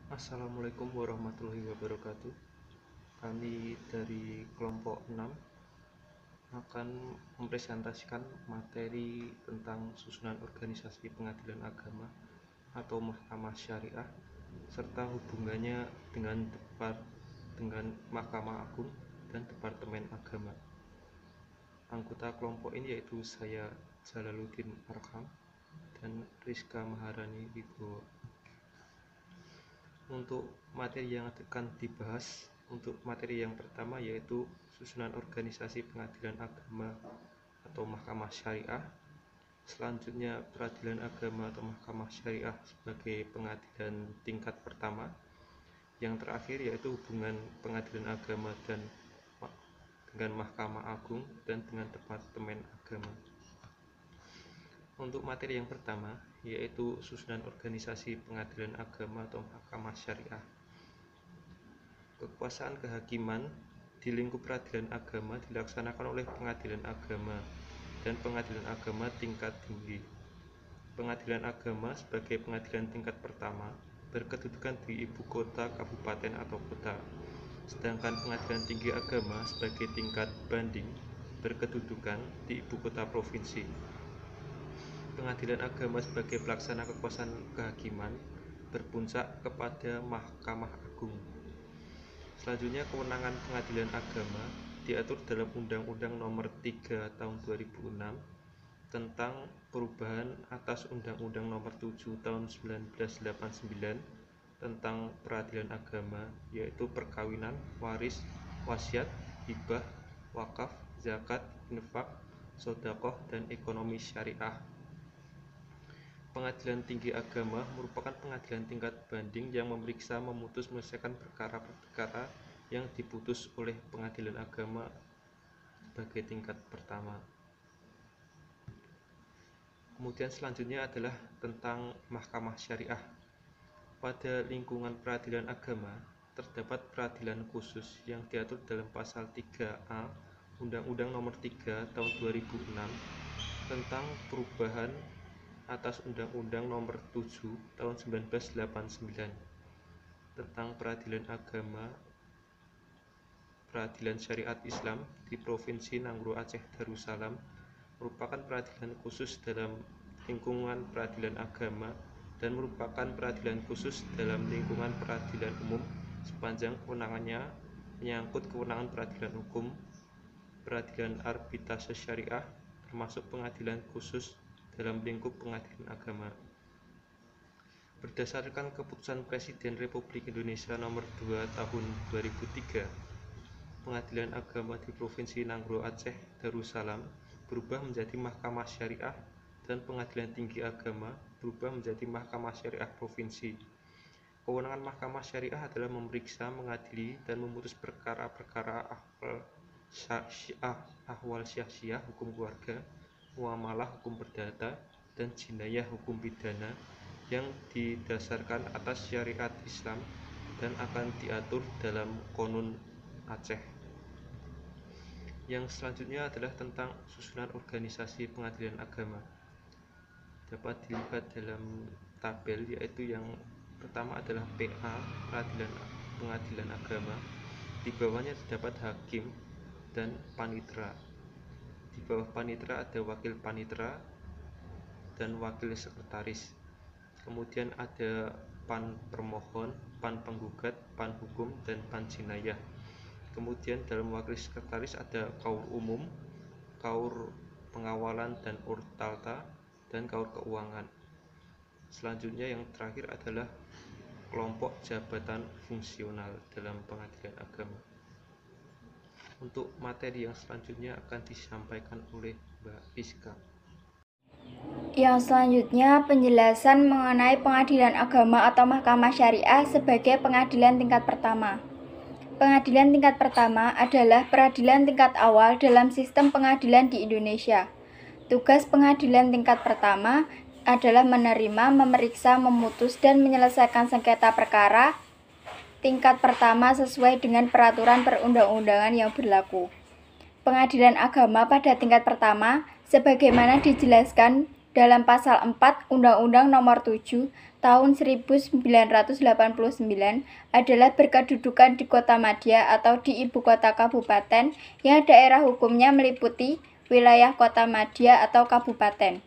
Assalamualaikum warahmatullahi wabarakatuh. Kami dari kelompok 6 akan mempresentasikan materi tentang susunan organisasi pengadilan agama atau mahkamah syariah serta hubungannya dengan Mahkamah Agung dan Departemen Agama. Anggota kelompok ini yaitu saya, Jalaluddin Arham, dan Rizka Maharani Wibowo. Untuk materi yang akan dibahas, untuk materi yang pertama yaitu susunan organisasi pengadilan agama atau mahkamah syariah. Selanjutnya peradilan agama atau mahkamah syariah sebagai pengadilan tingkat pertama. Yang terakhir yaitu hubungan pengadilan agama dengan Mahkamah Agung dan dengan Departemen Agama. Untuk materi yang pertama yaitu susunan organisasi pengadilan agama atau mahkamah syariah. Kekuasaan kehakiman di lingkup peradilan agama dilaksanakan oleh pengadilan agama dan pengadilan agama tingkat tinggi. Pengadilan agama sebagai pengadilan tingkat pertama berkedudukan di ibu kota, kabupaten atau kota, sedangkan pengadilan tinggi agama sebagai tingkat banding berkedudukan di ibu kota provinsi. Pengadilan agama sebagai pelaksana kekuasaan kehakiman berpuncak kepada Mahkamah Agung. Selanjutnya, kewenangan pengadilan agama diatur dalam Undang-Undang Nomor 3 Tahun 2006 tentang perubahan atas Undang-Undang Nomor 7 Tahun 1989 tentang peradilan agama, yaitu perkawinan, waris, wasiat, hibah, wakaf, zakat, infak, sedekah, dan ekonomi syariah. Pengadilan tinggi agama merupakan pengadilan tingkat banding yang memeriksa, menyelesaikan perkara-perkara yang diputus oleh pengadilan agama sebagai tingkat pertama. Kemudian selanjutnya adalah tentang mahkamah syariah. Pada lingkungan peradilan agama terdapat peradilan khusus yang diatur dalam pasal 3A Undang-Undang Nomor 3 Tahun 2006 tentang perubahan atas Undang-Undang Nomor 7 Tahun 1989 tentang peradilan agama, peradilan syariat Islam di Provinsi Nanggroe Aceh Darussalam merupakan peradilan khusus dalam lingkungan peradilan agama dan merupakan peradilan khusus dalam lingkungan peradilan umum sepanjang kewenangannya menyangkut kewenangan peradilan hukum, peradilan arbitrase syariah, termasuk pengadilan khusus dalam lingkup pengadilan agama. Berdasarkan keputusan Presiden Republik Indonesia Nomor 2 Tahun 2003, Pengadilan Agama di Provinsi Nanggroe Aceh Darussalam berubah menjadi Mahkamah Syariah dan Pengadilan Tinggi Agama berubah menjadi Mahkamah Syariah Provinsi. Kewenangan Mahkamah Syariah adalah memeriksa, mengadili, dan memutus perkara-perkara ahwal syakhsiyah hukum keluarga, muamalah hukum perdata, dan jinayah hukum pidana yang didasarkan atas syariat Islam dan akan diatur dalam Qonun Aceh. Yang selanjutnya adalah tentang susunan organisasi pengadilan agama. Dapat dilihat dalam tabel, yaitu yang pertama adalah PA, pengadilan agama. Di bawahnya terdapat hakim dan panitera. Di bawah panitera ada wakil panitera dan wakil sekretaris. Kemudian ada pan permohon, pan penggugat, pan hukum, dan pan jinayah. Kemudian dalam wakil sekretaris ada kaur umum, kaur pengawalan dan urtalta, dan kaur keuangan. Selanjutnya yang terakhir adalah kelompok jabatan fungsional dalam pengadilan agama. Untuk materi yang selanjutnya akan disampaikan oleh Mbak Rizka. Yang selanjutnya penjelasan mengenai pengadilan agama atau mahkamah syariah sebagai pengadilan tingkat pertama. Pengadilan tingkat pertama adalah peradilan tingkat awal dalam sistem pengadilan di Indonesia. Tugas pengadilan tingkat pertama adalah menerima, memeriksa, memutus, dan menyelesaikan sengketa perkara tingkat pertama sesuai dengan peraturan perundang-undangan yang berlaku. Pengadilan agama pada tingkat pertama sebagaimana dijelaskan dalam pasal 4 Undang-Undang Nomor 7 tahun 1989 adalah berkedudukan di Kota Madya atau di ibu kota kabupaten yang daerah hukumnya meliputi wilayah Kota Madya atau kabupaten.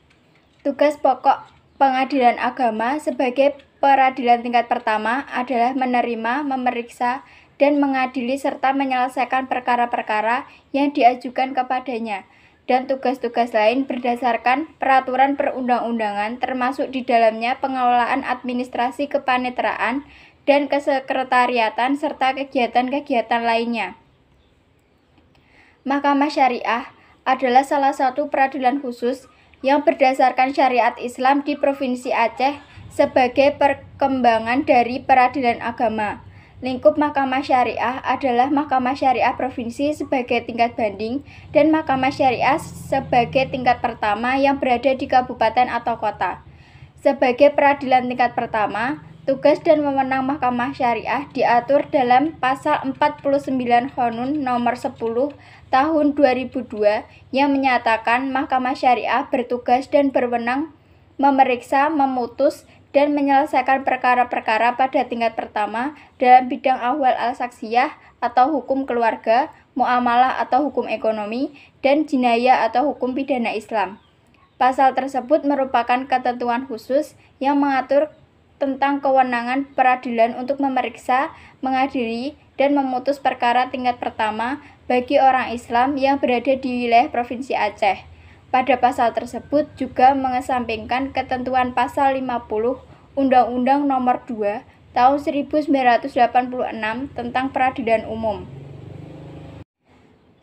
Tugas pokok pengadilan agama sebagai peradilan tingkat pertama adalah menerima, memeriksa, dan mengadili serta menyelesaikan perkara-perkara yang diajukan kepadanya, dan tugas-tugas lain berdasarkan peraturan perundang-undangan termasuk di dalamnya pengelolaan administrasi kepaniteraan dan kesekretariatan serta kegiatan-kegiatan lainnya. Mahkamah Syariah adalah salah satu peradilan khusus yang berdasarkan syariat Islam di Provinsi Aceh sebagai perkembangan dari peradilan agama. Lingkup Mahkamah Syariah adalah Mahkamah Syariah Provinsi sebagai tingkat banding dan Mahkamah Syariah sebagai tingkat pertama yang berada di kabupaten atau kota. Sebagai peradilan tingkat pertama, tugas dan wewenang Mahkamah Syariah diatur dalam Pasal 49 Qanun Nomor 10 Tahun 2002 yang menyatakan Mahkamah Syariah bertugas dan berwenang memeriksa, memutus, dan menyelesaikan perkara-perkara pada tingkat pertama dalam bidang ahwal al-saksiyah atau hukum keluarga, muamalah atau hukum ekonomi, dan jinayah atau hukum pidana Islam. Pasal tersebut merupakan ketentuan khusus yang mengatur tentang kewenangan peradilan untuk memeriksa, mengadili, dan memutus perkara tingkat pertama bagi orang Islam yang berada di wilayah Provinsi Aceh. Pada pasal tersebut juga mengesampingkan ketentuan pasal 50 Undang-Undang Nomor 2 Tahun 1986 tentang Peradilan Umum.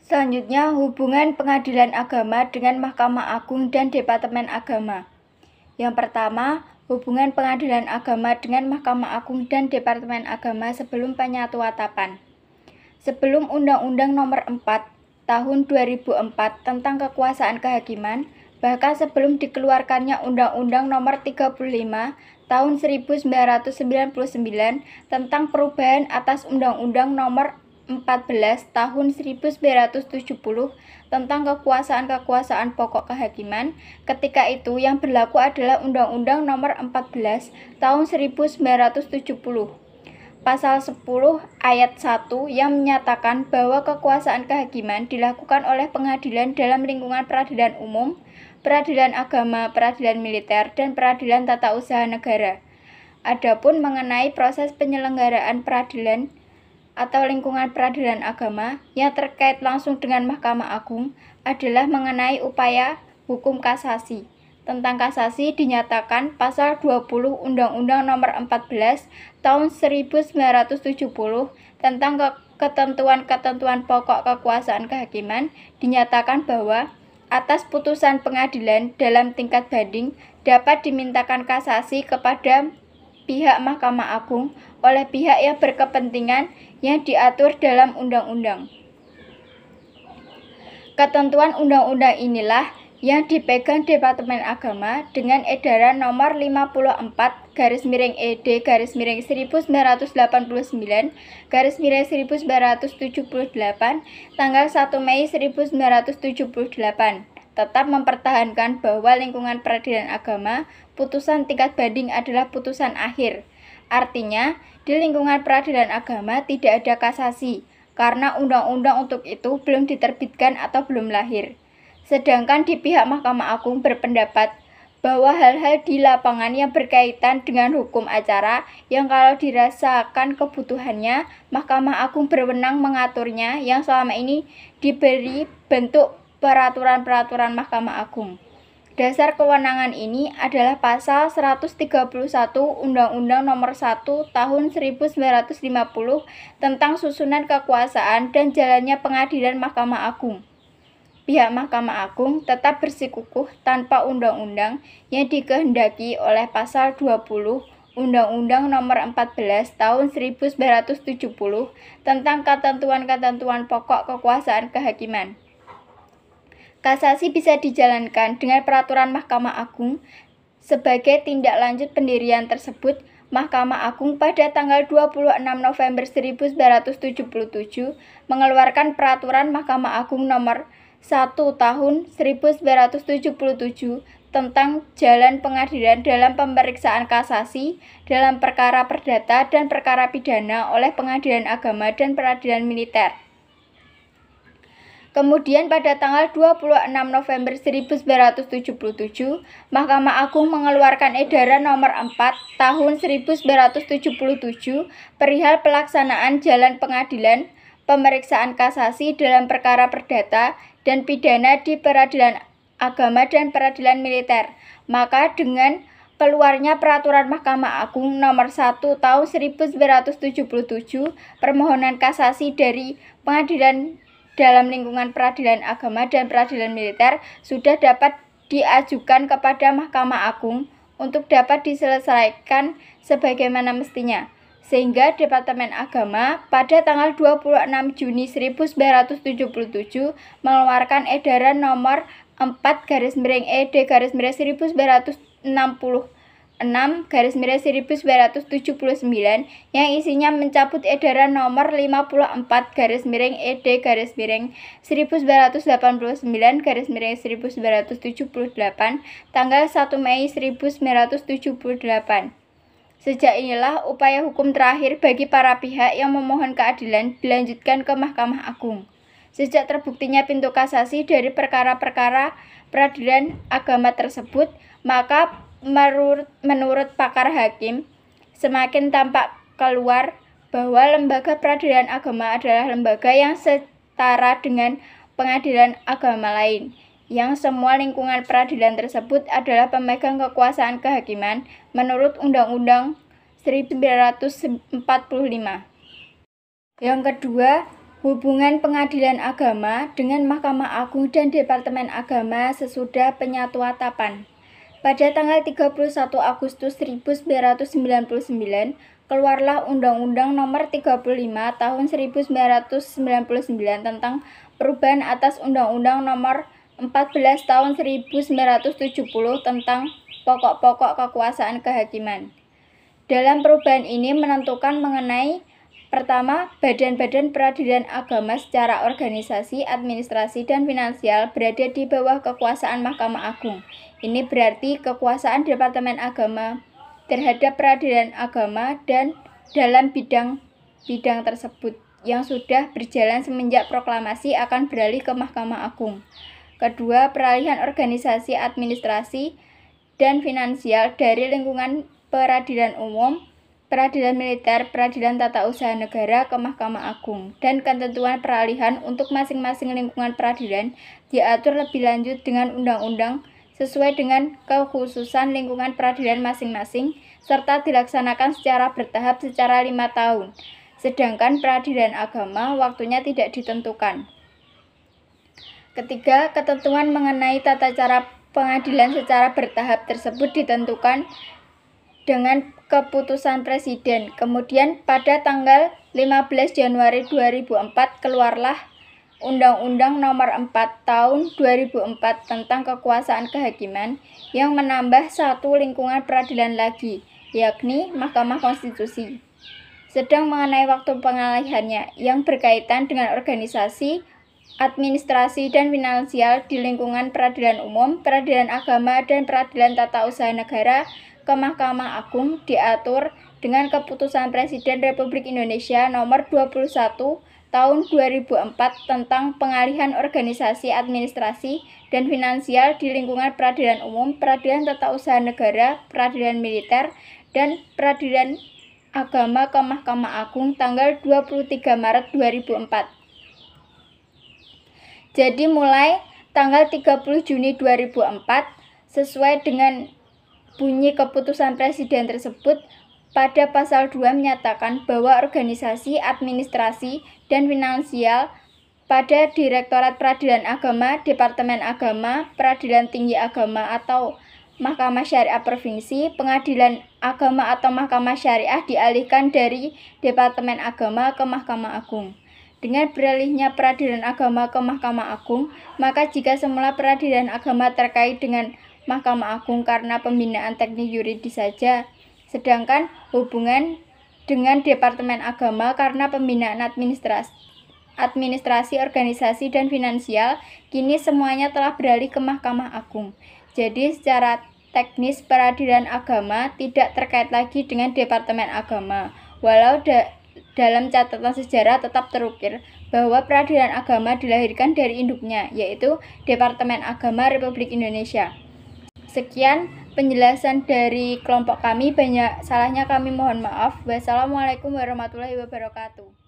Selanjutnya, hubungan pengadilan agama dengan Mahkamah Agung dan Departemen Agama. Yang pertama, hubungan pengadilan agama dengan Mahkamah Agung dan Departemen Agama sebelum penyatuatapan. Sebelum Undang-Undang Nomor 4 Tahun 2004 tentang kekuasaan kehakiman, bahkan sebelum dikeluarkannya Undang-Undang Nomor 35 Tahun 1999 tentang perubahan atas Undang-Undang Nomor 14 Tahun 1970 tentang kekuasaan pokok kehakiman, ketika itu yang berlaku adalah Undang-Undang Nomor 14 Tahun 1970. Pasal 10 ayat 1 yang menyatakan bahwa kekuasaan kehakiman dilakukan oleh pengadilan dalam lingkungan peradilan umum, peradilan agama, peradilan militer, dan peradilan tata usaha negara. Adapun mengenai proses penyelenggaraan peradilan atau lingkungan peradilan agama yang terkait langsung dengan Mahkamah Agung adalah mengenai upaya hukum kasasi. Tentang kasasi dinyatakan pasal 20 Undang-Undang Nomor 14 Tahun 1970 tentang ketentuan-ketentuan pokok kekuasaan kehakiman dinyatakan bahwa atas putusan pengadilan dalam tingkat banding dapat dimintakan kasasi kepada pihak Mahkamah Agung oleh pihak yang berkepentingan yang diatur dalam undang-undang. Ketentuan undang-undang inilah yang dipegang Departemen Agama dengan edaran nomor 54-ED-1989-1978 tanggal 1 Mei 1978 tetap mempertahankan bahwa lingkungan peradilan agama putusan tingkat banding adalah putusan akhir. Artinya, di lingkungan peradilan agama tidak ada kasasi karena undang-undang untuk itu belum diterbitkan atau belum lahir. Sedangkan di pihak Mahkamah Agung berpendapat bahwa hal-hal di lapangan yang berkaitan dengan hukum acara yang kalau dirasakan kebutuhannya, Mahkamah Agung berwenang mengaturnya yang selama ini diberi bentuk peraturan-peraturan Mahkamah Agung. Dasar kewenangan ini adalah pasal 131 Undang-Undang Nomor 1 Tahun 1950 tentang susunan kekuasaan dan jalannya pengadilan Mahkamah Agung. Pihak Mahkamah Agung tetap bersikukuh tanpa undang-undang yang dikehendaki oleh pasal 20 Undang-Undang Nomor 14 Tahun 1970 tentang ketentuan-ketentuan pokok kekuasaan kehakiman. Kasasi bisa dijalankan dengan peraturan Mahkamah Agung. Sebagai tindak lanjut pendirian tersebut, Mahkamah Agung pada tanggal 26 November 1977 mengeluarkan peraturan Mahkamah Agung nomor 1 tahun 1977 tentang jalan pengadilan dalam pemeriksaan kasasi dalam perkara perdata dan perkara pidana oleh Pengadilan Agama dan Peradilan Militer. Kemudian pada tanggal 26 November 1977, Mahkamah Agung mengeluarkan edaran nomor 4 tahun 1977 perihal pelaksanaan jalan pengadilan, pemeriksaan kasasi dalam perkara perdata dan pidana di Peradilan Agama dan Peradilan Militer. Maka dengan keluarnya Peraturan Mahkamah Agung nomor 1 tahun 1977, permohonan kasasi dari pengadilan dalam lingkungan Peradilan Agama dan Peradilan Militer sudah dapat diajukan kepada Mahkamah Agung untuk dapat diselesaikan sebagaimana mestinya. Sehingga Departemen Agama pada tanggal 26 Juni 1977 mengeluarkan edaran nomor 4/ED-1969 yang isinya mencabut edaran nomor 54/ED-1989/1978 tanggal 1 Mei 1978. Sejak inilah upaya hukum terakhir bagi para pihak yang memohon keadilan dilanjutkan ke Mahkamah Agung. Sejak terbuktinya pintu kasasi dari perkara-perkara Peradilan Agama tersebut, maka menurut pakar hakim, semakin tampak keluar bahwa lembaga peradilan agama adalah lembaga yang setara dengan pengadilan agama lain, yang semua lingkungan peradilan tersebut adalah pemegang kekuasaan kehakiman menurut Undang-Undang 1945. Yang kedua, hubungan pengadilan agama dengan Mahkamah Agung dan Departemen Agama sesudah penyatuatapan. Pada tanggal 31 Agustus 1999, keluarlah Undang-Undang Nomor 35 Tahun 1999 tentang perubahan atas Undang-Undang Nomor 14 Tahun 1970 tentang pokok-pokok kekuasaan kehakiman. Dalam perubahan ini menentukan mengenai pertama, badan-badan peradilan agama secara organisasi, administrasi, dan finansial berada di bawah kekuasaan Mahkamah Agung. Ini berarti kekuasaan Departemen Agama terhadap peradilan agama dan dalam bidang tersebut yang sudah berjalan semenjak proklamasi akan beralih ke Mahkamah Agung. Kedua, peralihan organisasi, administrasi, dan finansial dari lingkungan peradilan umum, peradilan militer, peradilan tata usaha negara ke Mahkamah Agung, dan ketentuan peralihan untuk masing-masing lingkungan peradilan diatur lebih lanjut dengan undang-undang sesuai dengan kekhususan lingkungan peradilan masing-masing, serta dilaksanakan secara bertahap secara 5 tahun, sedangkan peradilan agama waktunya tidak ditentukan. Ketiga, ketentuan mengenai tata cara pengadilan secara bertahap tersebut ditentukan dengan keputusan Presiden. Kemudian pada tanggal 15 Januari 2004 keluarlah Undang-Undang Nomor 4 Tahun 2004 tentang kekuasaan kehakiman yang menambah satu lingkungan peradilan lagi, yakni Mahkamah Konstitusi. Sedang mengenai waktu pengalihannya yang berkaitan dengan organisasi, administrasi, dan finansial di lingkungan peradilan umum, peradilan agama, dan peradilan tata usaha negara ke Mahkamah Agung diatur dengan Keputusan Presiden Republik Indonesia Nomor 21 Tahun 2004 tentang pengalihan organisasi, administrasi, dan finansial di lingkungan peradilan umum, peradilan tata usaha negara, peradilan militer, dan peradilan agama ke Mahkamah Agung tanggal 23 Maret 2004. Jadi mulai tanggal 30 Juni 2004, sesuai dengan bunyi keputusan Presiden tersebut, pada pasal 2 menyatakan bahwa organisasi, administrasi, dan finansial pada Direktorat Peradilan Agama, Departemen Agama, Peradilan Tinggi Agama atau Mahkamah Syariah Provinsi, Pengadilan Agama atau Mahkamah Syariah dialihkan dari Departemen Agama ke Mahkamah Agung. Dengan beralihnya peradilan agama ke Mahkamah Agung, maka jika semula peradilan agama terkait dengan Mahkamah Agung karena pembinaan teknik yuridis saja, sedangkan hubungan dengan Departemen Agama karena pembinaan administrasi, organisasi, dan finansial, kini semuanya telah beralih ke Mahkamah Agung. Jadi secara teknis peradilan agama tidak terkait lagi dengan Departemen Agama. Walau dalam catatan sejarah tetap terukir bahwa peradilan agama dilahirkan dari induknya, yaitu Departemen Agama Republik Indonesia. Sekian penjelasan dari kelompok kami, banyak salahnya kami mohon maaf. Wassalamualaikum warahmatullahi wabarakatuh.